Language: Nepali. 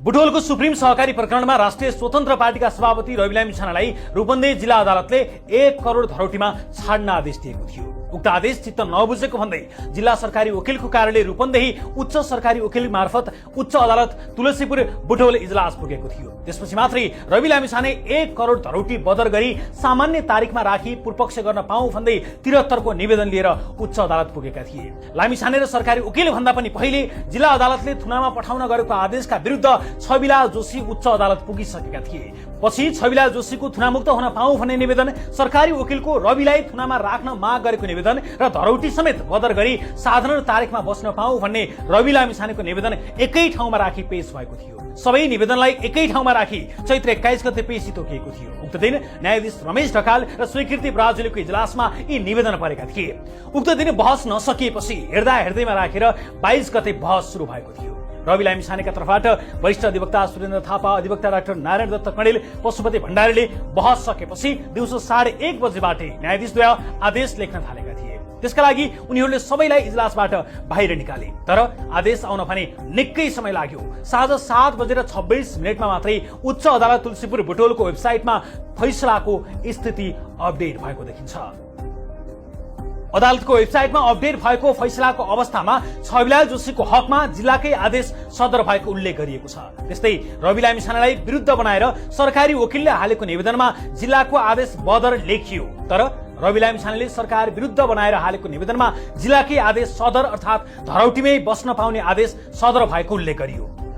बुटवलको सुप्रिम सहकारी प्रकरणमा राष्ट्रिय स्वतन्त्र पार्टीका सभापति रविलामी छानालाई रूपन्देही जिल्ला अदालतले 1 करोड धरौटीमा छाड्न आदेश दिएको थियो। उक्त आदेश चित्त नबुझेको भन्दै जिल्ला सरकारी वकिलको कार्यालय रूपन्देही उच्च सरकारी वकिल मार्फत उच्च अदालत तुलसीपुर बुटवल इजलास पुगेको थियो। त्यसपछि मात्रै रवि लामिछाने 1 करोड धरौटी बदर गरी सामान्य तारिखमा राखी पूर्वपक्ष गर्न पाऊ भन्दै 73 को निवेदन लिएर उच्च अदालत पुगेका थिए। लामिछाने र सरकारी वकिल भन्दा पनि पहिले जिल्ला अदालतले थुनामा पठाउन गरेको आदेशका विरुद्ध छविलाल जोशी उच्च अदालत पुगिसकेका थिए। पछि छविलाल जोशीको थुनामुक्त हुन पाऊ भन्ने निवेदन, सरकारी वकिलको रविलाई थुनामा राख्न माग गरेको निवेदन र धरौटी समेत बदर गरी साधारण तारिखमा बस्न पाऊ भन्ने रवि लामिछानेको निवेदन एकै ठाउँमा राखी पेश भएको थियो। सबै निवेदनलाई एकै ठाउँमा राखी चैत्र 21 गते पेशी तोकिएको थियो। उक्त दिन न्यायाधीश रमेश ढकाल र स्वीकृति ब्राजुलीको इजलासमा यी निवेदन परेका थिए। उक्त दिन बहस नसकिएपछि हेर्दैमा राखेर 22 गते बहस सुरु भएको थियो। रवि लामिछानेका तर्फबाट वरिष्ठ अधिवक्ता सुरेन्द्र थापा, अधिवक्ता डाक्टर नारायण दत्त कणेल, पशुपति भण्डारीले बहस सकेपछि दिउँसो 1:30 बजेबाटै न्यायाधीशद्वय आदेश लेख्न थालेका थिए। त्यसका लागि उनीहरूले सबैलाई इजलासबाट बाहिर निकाले, तर आदेश आउन भने निकै समय लाग्यो। साँझ 7:26 मात्रै उच्च अदालत तुलसीपुर बुटवलको वेबसाइटमा फैसलाको स्थिति अपडेट भएको देखिन्छ। अदालतको वेबसाइटमा अपडेट भएको फैसलाको अवस्थामा छविलाल जोशीको हकमा जिल्लाकै आदेश सदर भएको उल्लेख गरिएको छ। त्यस्तै रवि लामिछानेलाई विरुद्ध बनाएर सरकारी वकिलले हालेको निवेदनमा जिल्लाको आदेश बदर लेखियो, तर रवि लामिछानेले सरकार विरुद्ध बनाएर हालेको निवेदनमा जिल्लाकै आदेश सदर अर्थात् धरौटीमै बस्न पाउने आदेश सदर भएको उल्लेख गरियो।